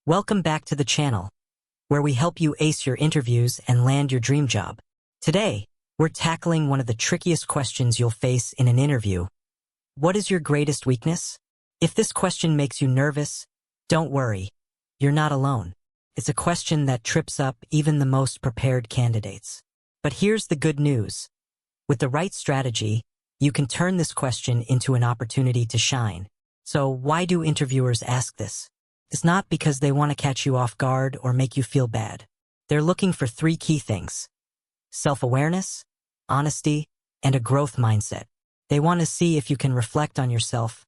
Welcome back to the channel, where we help you ace your interviews and land your dream job. Today, we're tackling one of the trickiest questions you'll face in an interview. What is your greatest weakness? If this question makes you nervous, don't worry. You're not alone. It's a question that trips up even the most prepared candidates. But here's the good news. With the right strategy, you can turn this question into an opportunity to shine. So why do interviewers ask this? It's not because they want to catch you off guard or make you feel bad. They're looking for three key things: self-awareness, honesty, and a growth mindset. They want to see if you can reflect on yourself,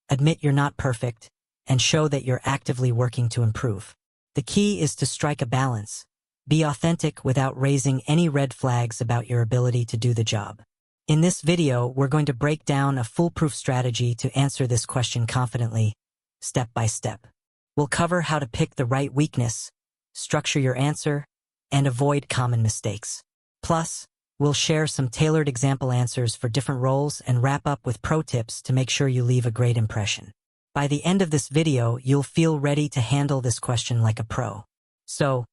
admit you're not perfect, and show that you're actively working to improve. The key is to strike a balance. Be authentic without raising any red flags about your ability to do the job. In this video, we're going to break down a foolproof strategy to answer this question confidently, step by step. We'll cover how to pick the right weakness, structure your answer, and avoid common mistakes. Plus, we'll share some tailored example answers for different roles and wrap up with pro tips to make sure you leave a great impression. By the end of this video, you'll feel ready to handle this question like a pro. So,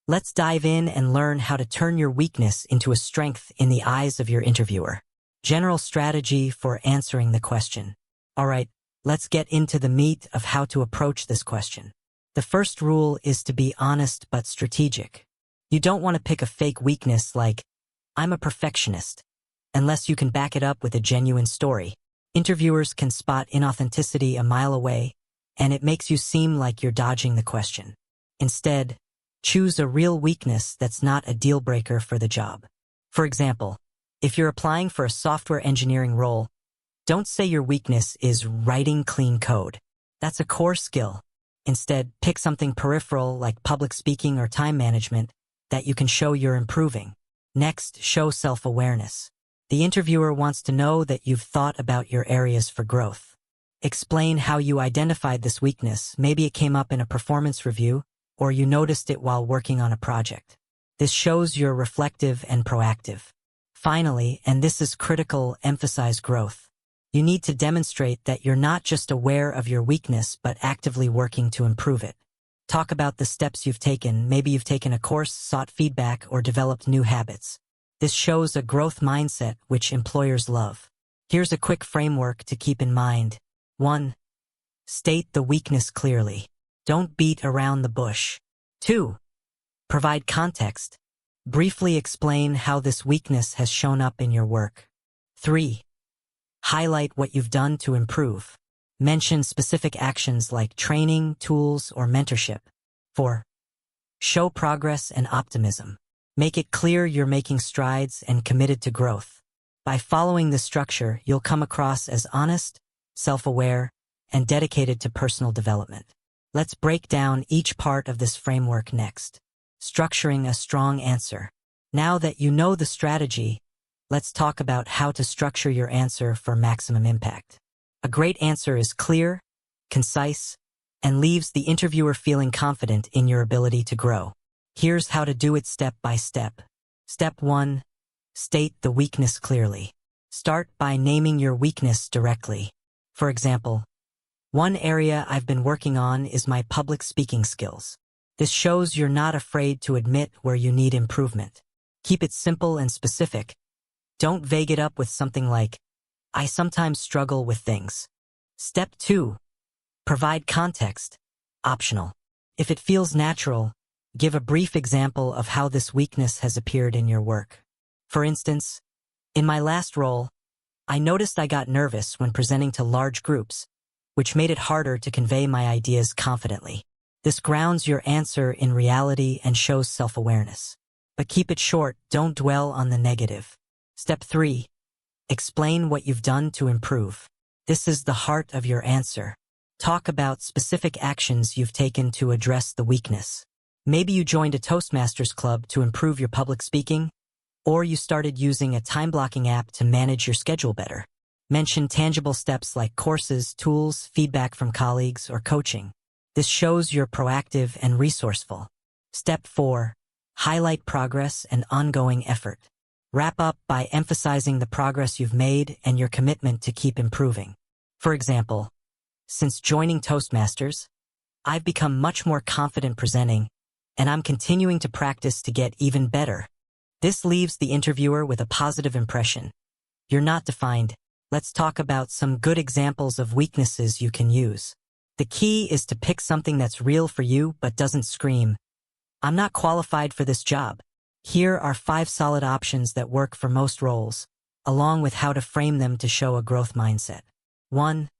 let's dive in and learn how to turn your weakness into a strength in the eyes of your interviewer. General strategy for answering the question. All right, let's get into the meat of how to approach this question. The first rule is to be honest but strategic. You don't want to pick a fake weakness like, "I'm a perfectionist," unless you can back it up with a genuine story. Interviewers can spot inauthenticity a mile away, and it makes you seem like you're dodging the question. Instead, choose a real weakness that's not a deal breaker for the job. For example, if you're applying for a software engineering role, don't say your weakness is writing clean code. That's a core skill. Instead, pick something peripheral like public speaking or time management that you can show you're improving. Next, show self-awareness. The interviewer wants to know that you've thought about your areas for growth. Explain how you identified this weakness. Maybe it came up in a performance review, or you noticed it while working on a project. This shows you're reflective and proactive. Finally, and this is critical, emphasize growth. You need to demonstrate that you're not just aware of your weakness but actively working to improve it. Talk about the steps you've taken. Maybe you've taken a course, sought feedback, or developed new habits. This shows a growth mindset which employers love. Here's a quick framework to keep in mind. 1. State the weakness clearly. Don't beat around the bush. 2. Provide context. Briefly explain how this weakness has shown up in your work. 3. Highlight what you've done to improve. Mention specific actions like training, tools, or mentorship. 4. Show progress and optimism. Make it clear you're making strides and committed to growth. By following this structure, you'll come across as honest, self-aware, and dedicated to personal development. Let's break down each part of this framework next. Structuring a strong answer. Now that you know the strategy, let's talk about how to structure your answer for maximum impact. A great answer is clear, concise, and leaves the interviewer feeling confident in your ability to grow. Here's how to do it step by step. Step 1. State the weakness clearly. Start by naming your weakness directly. For example, "One area I've been working on is my public speaking skills." This shows you're not afraid to admit where you need improvement. Keep it simple and specific. Don't vague it up with something like, "I sometimes struggle with things." Step 2. Provide context. Optional. If it feels natural, give a brief example of how this weakness has appeared in your work. For instance, "In my last role, I noticed I got nervous when presenting to large groups, which made it harder to convey my ideas confidently." This grounds your answer in reality and shows self-awareness. But keep it short, don't dwell on the negative. Step 3. Explain what you've done to improve. This is the heart of your answer. Talk about specific actions you've taken to address the weakness. Maybe you joined a Toastmasters club to improve your public speaking, or you started using a time-blocking app to manage your schedule better. Mention tangible steps like courses, tools, feedback from colleagues, or coaching. This shows you're proactive and resourceful. Step 4. Highlight progress and ongoing effort. Wrap up by emphasizing the progress you've made and your commitment to keep improving. For example, "Since joining Toastmasters, I've become much more confident presenting, and I'm continuing to practice to get even better. This leaves the interviewer with a positive impression. You're not defined. Let's talk about some good examples of weaknesses you can use. The key is to pick something that's real for you but doesn't scream, "I'm not qualified for this job." Here are 5 solid options that work for most roles, along with how to frame them to show a growth mindset. 1.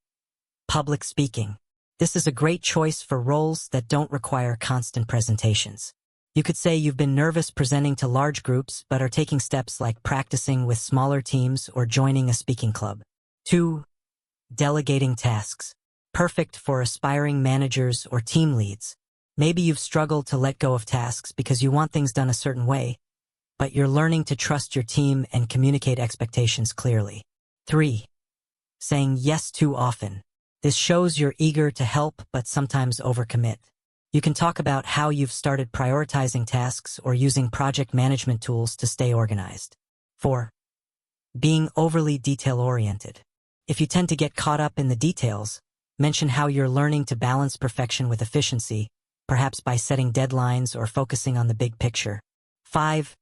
Public speaking. This is a great choice for roles that don't require constant presentations. You could say you've been nervous presenting to large groups but are taking steps like practicing with smaller teams or joining a speaking club. 2. Delegating tasks. Perfect for aspiring managers or team leads. Maybe you've struggled to let go of tasks because you want things done a certain way, but you're learning to trust your team and communicate expectations clearly. 3. Saying yes too often. This shows you're eager to help but sometimes overcommit. You can talk about how you've started prioritizing tasks or using project management tools to stay organized. 4. Being overly detail-oriented. If you tend to get caught up in the details, mention how you're learning to balance perfection with efficiency, perhaps by setting deadlines or focusing on the big picture. 5.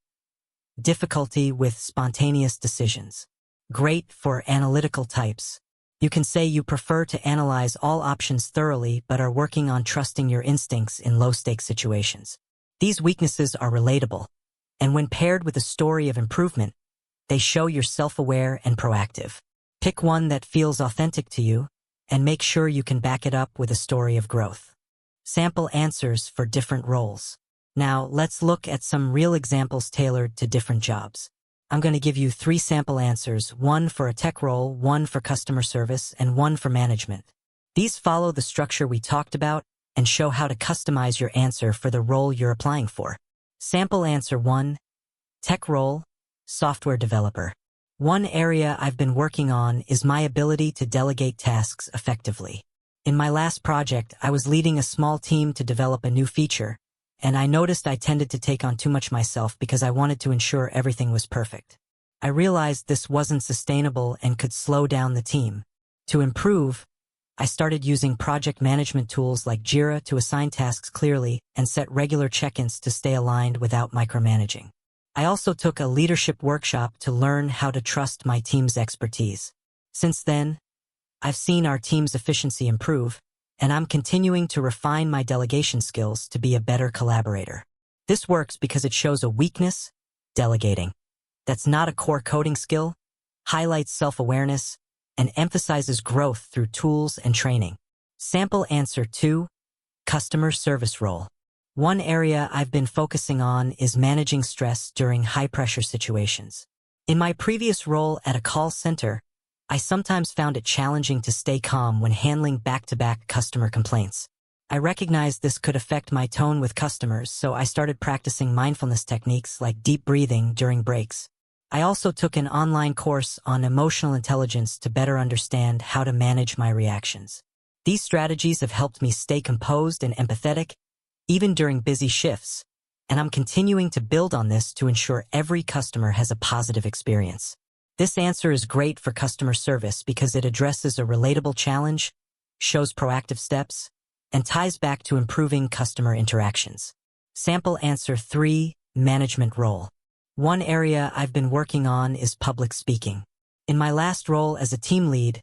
Difficulty with spontaneous decisions. Great for analytical types. You can say you prefer to analyze all options thoroughly but are working on trusting your instincts in low-stakes situations. These weaknesses are relatable, and when paired with a story of improvement, they show you're self-aware and proactive. Pick one that feels authentic to you, and make sure you can back it up with a story of growth. Sample answers for different roles. Now, let's look at some real examples tailored to different jobs. I'm going to give you 3 sample answers, 1 for a tech role, 1 for customer service, and 1 for management. These follow the structure we talked about and show how to customize your answer for the role you're applying for. Sample answer 1, tech role, software developer. One area I've been working on is my ability to delegate tasks effectively. In my last project, I was leading a small team to develop a new feature, and I noticed I tended to take on too much myself because I wanted to ensure everything was perfect. I realized this wasn't sustainable and could slow down the team. To improve, I started using project management tools like Jira to assign tasks clearly and set regular check-ins to stay aligned without micromanaging. I also took a leadership workshop to learn how to trust my team's expertise. Since then, I've seen our team's efficiency improve, and I'm continuing to refine my delegation skills to be a better collaborator. This works because it shows a weakness, delegating. That's not a core coding skill, highlights self-awareness, and emphasizes growth through tools and training. Sample answer 2, customer service role. One area I've been focusing on is managing stress during high-pressure situations. In my previous role at a call center, I sometimes found it challenging to stay calm when handling back-to-back customer complaints. I recognized this could affect my tone with customers, so I started practicing mindfulness techniques like deep breathing during breaks. I also took an online course on emotional intelligence to better understand how to manage my reactions. These strategies have helped me stay composed and empathetic, even during busy shifts, and I'm continuing to build on this to ensure every customer has a positive experience. This answer is great for customer service because it addresses a relatable challenge, shows proactive steps, and ties back to improving customer interactions. Sample answer 3, management role. One area I've been working on is public speaking. In my last role as a team lead,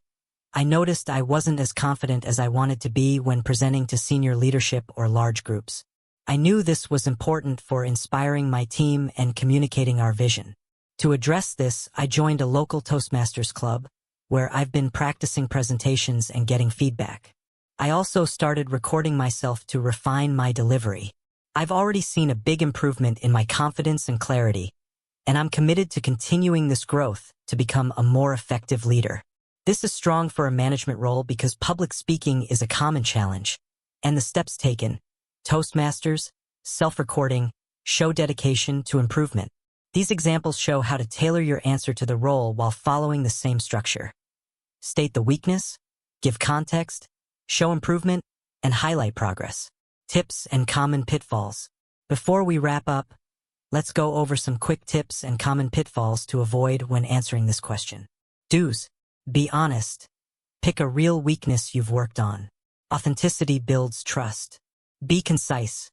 I noticed I wasn't as confident as I wanted to be when presenting to senior leadership or large groups. I knew this was important for inspiring my team and communicating our vision. To address this, I joined a local Toastmasters club, where I've been practicing presentations and getting feedback. I also started recording myself to refine my delivery. I've already seen a big improvement in my confidence and clarity, and I'm committed to continuing this growth to become a more effective leader. This is strong for a management role because public speaking is a common challenge, and the steps taken, Toastmasters, self-recording, show dedication to improvement. These examples show how to tailor your answer to the role while following the same structure. State the weakness, give context, show improvement, and highlight progress. Tips and common pitfalls. Before we wrap up, let's go over some quick tips and common pitfalls to avoid when answering this question. Do's. Be honest. Pick a real weakness you've worked on. Authenticity builds trust. Be concise.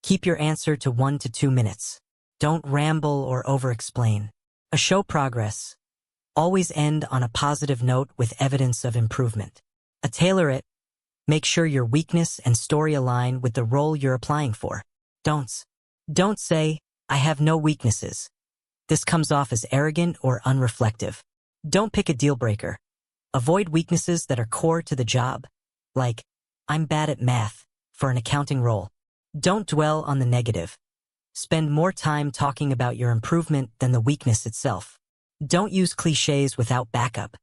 Keep your answer to 1 to 2 minutes. Don't ramble or over-explain. Show progress. Always end on a positive note with evidence of improvement. Tailor it. Make sure your weakness and story align with the role you're applying for. Don't say, "I have no weaknesses." This comes off as arrogant or unreflective. Don't pick a deal breaker. Avoid weaknesses that are core to the job, like, "I'm bad at math," for an accounting role. Don't dwell on the negative. Spend more time talking about your improvement than the weakness itself. Don't use cliches without backup.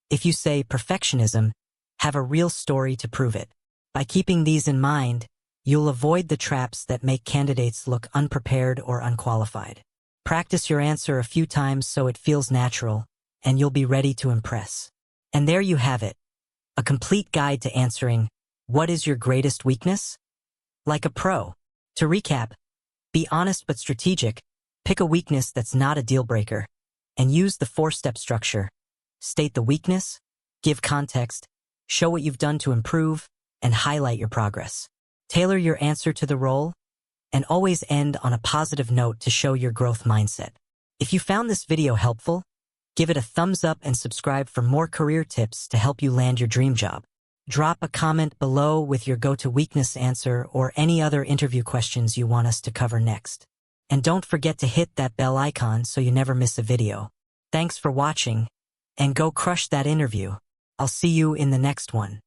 If you say perfectionism, have a real story to prove it. By keeping these in mind, you'll avoid the traps that make candidates look unprepared or unqualified. Practice your answer a few times so it feels natural, and you'll be ready to impress. And there you have it, a complete guide to answering, "What is your greatest weakness?" Like a pro. To recap, be honest but strategic, pick a weakness that's not a deal breaker, and use the 4-step structure. State the weakness, give context, show what you've done to improve, and highlight your progress. Tailor your answer to the role, and always end on a positive note to show your growth mindset. If you found this video helpful, give it a thumbs up and subscribe for more career tips to help you land your dream job. Drop a comment below with your go-to weakness answer or any other interview questions you want us to cover next. And don't forget to hit that bell icon so you never miss a video. Thanks for watching, and go crush that interview. I'll see you in the next one.